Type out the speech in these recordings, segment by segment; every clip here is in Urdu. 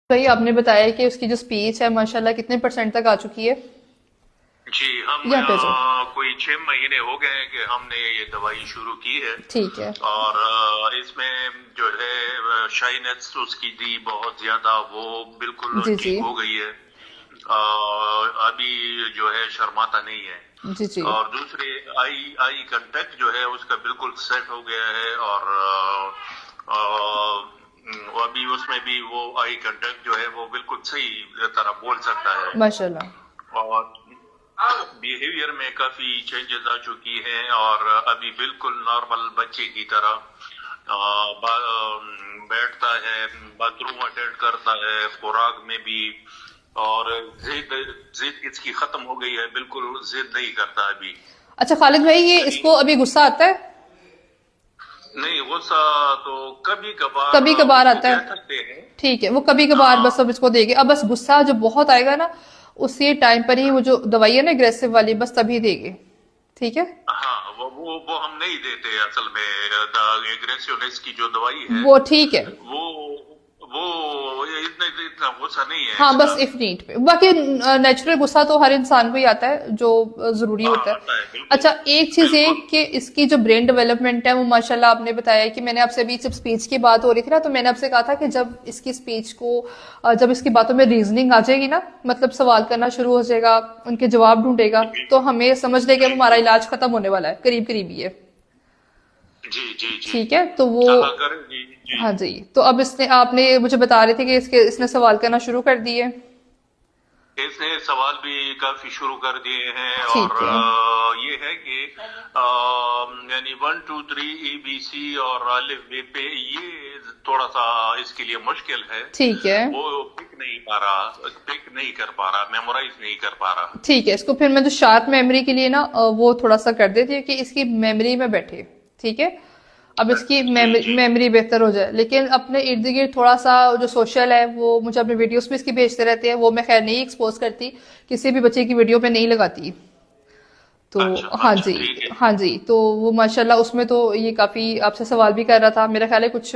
بھائی آپ نے بتایا کہ اس کی جو سپیچ ہے ماشاءاللہ کتنے پرسنٹ تک آ چکی ہے؟ جی ہم یہاں پہ جو کوئی 6 مہینے ہو گئے ہیں کہ ہم نے یہ دوائی شروع کی ہے، ٹھیک ہے اور اس میں جو ہے شائنس اس کی دی بہت زیادہ، وہ بالکل جی جی ٹھیک ہو گئی ہے، ابھی جو ہے شرماتا نہیں ہے، جی جی اور دوسرے آئی کنٹیکٹ جو ہے اس کا بالکل سیٹ ہو گیا ہے، اور ابھی اس میں بھی وہ آئی کنٹیکٹ جو ہے وہ بالکل صحیح طرح بول سکتا ہے، ماشاءاللہ اور بیہیویئر میں کافی چینجز آ چکی ہیں، اور ابھی بالکل نارمل بچے کی طرح بیٹھتا ہے، باتھ روم اٹینڈ کرتا ہے، خوراک میں بھی، اور ضد اس کی ختم ہو گئی ہے، بالکل ضد نہیں کرتا ابھی۔ اچھا خالد بھائی، یہ اس کو ابھی غصہ آتا ہے؟ نہیں، غصہ تو کبھی کبھار کبھی کبھار اس کو آتا کہہ ہے؟ سکتے ہیں۔ ٹھیک ہے، وہ کبھی کبھار بس اب اس کو دے گے، اب بس غصہ جو بہت آئے گا نا اسی ٹائم پر ہی وہ جو دوائی ہے نا اگریسو والی بس تبھی دے گے، ٹھیک ہے؟ ہاں وہ ہم نہیں دیتے اصل میں، ایگریسونیس کی جو دوائی ہے وہ ٹھیک ہے، وہ اتنا غصہ نہیں ہے ہاں اس بس کا۔ اف نیڈ پہ، باقی نیچرل غصہ تو ہر انسان کو ہی آتا ہے جو ضروری ہاں ہوتا ہے۔ آتا ہے، بالکل اچھا ایک چیز یہ بالکل۔ کہ اس کی جو برین ڈیولپمنٹ ہے وہ ماشاءاللہ آپ نے بتایا کہ میں نے آپ سے ابھی جب اسپیچ کی بات ہو رہی تھی نا تو میں نے آپ سے کہا تھا کہ جب اس کی اسپیچ کو جب اس کی باتوں میں ریزننگ آ جائے گی نا، مطلب سوال کرنا شروع ہو جائے گا، ان کے جواب ڈھونڈے گا، تو ہمیں سمجھ لے کہ اب ہمارا علاج ختم ہونے والا ہے، قریب قریب ہی ہے، جی جی جی، ٹھیک ہے؟ تو وہ اللہ کرے، جی جی۔ ہاں جی، تو اب آپ نے مجھے بتا رہے تھے کہ اس نے سوال کرنا شروع کر دیے، اس نے سوال بھی کافی شروع کر دیے ہیں، اور ٹھیک ہے یہ ہے کہ یعنی 1 2 3 ABC اور الف بے پہ یہ تھوڑا سا اس کے لیے مشکل ہے، ٹھیک ہے وہ پک نہیں کر پا رہا، میمورائز نہیں کر پا رہا۔ ٹھیک ہے، اس کو پھر میں جو شارپ میموری کے لیے نا وہ تھوڑا سا کر دیتی ہے کہ اس کی میموری میں بیٹھے، ٹھیک ہے؟ اب اس کی جی جی میموری بہتر ہو جائے، لیکن اپنے ارد گرد تھوڑا سا جو سوشل ہے وہ مجھے اپنے ویڈیوز بھی اس کی بھیجتے رہتے ہیں، وہ میں خیر نہیں ایکسپوز کرتی، کسی بھی بچے کی ویڈیو پہ نہیں لگاتی، تو ہاں اچھا جی ٹھیک ہے، ہاں جی، تو وہ ماشاءاللہ اس میں تو یہ کافی آپ سے سوال بھی کر رہا تھا، میرا خیال ہے کچھ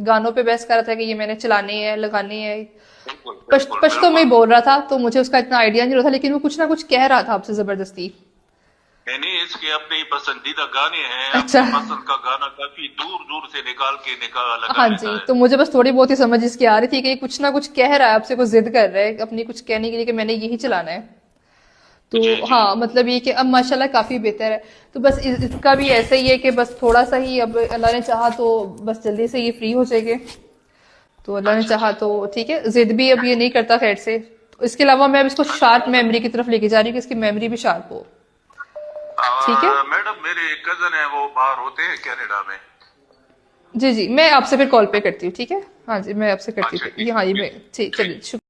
گانوں پہ بحث کر رہا تھا کہ یہ میں نے چلانے ہیں لگانے ہیں، بالکل بالکل پشتوں میں ہی بالکل۔ بول رہا تھا تو مجھے اس کا اتنا آئیڈیا نہیں رہا تھا، لیکن وہ کچھ نہ کچھ کہہ رہا تھا آپ سے زبردستی۔ یعنی اس کے اپنے ہی پسندیدہ گانے ہیں، اچھا اپنی پسند کا گانا کافی دور دور سے نکال کے لگا ہاں لیتا جی، ہے۔ تو مجھے بس تھوڑی بہت ہی سمجھ اس کی آ رہی تھی کہ یہ کچھ نہ کچھ کہہ رہا ہے، آپ سے کچھ ضد کر رہا ہے اپنی کچھ کہنے کے لیے کہ میں نے یہی چلانا ہے، تو جی جی ہاں مطلب یہ کہ اب ماشاءاللہ کافی بہتر ہے، تو بس اس کا بھی ایسا ہی ہے کہ بس تھوڑا سا ہی اب اللہ نے چاہا تو بس جلدی سے یہ فری ہو جائے گے، تو اللہ نے اچھا چاہا جی۔ تو ٹھیک ہے، ضد بھی اب یہ نہیں کرتا خیر سے، تو اس کے علاوہ میں اب اس کو شارپ میموری کی طرف لے کے جا رہی ہوں کہ اس کی میموری بھی شارپ ہو، ٹھیک ہے؟ میڈم میرے کزن ہیں، وہ باہر ہوتے ہیں کینیڈا میں۔ جی جی، میں آپ سے پھر کال پہ کرتی ہوں، ٹھیک ہے؟ ہاں جی میں آپ سے کرتی اچھا ہوں، ٹھیک ہاں یہ میں ٹھیک ٹھیک، ٹھیک۔ چلیے شکریہ۔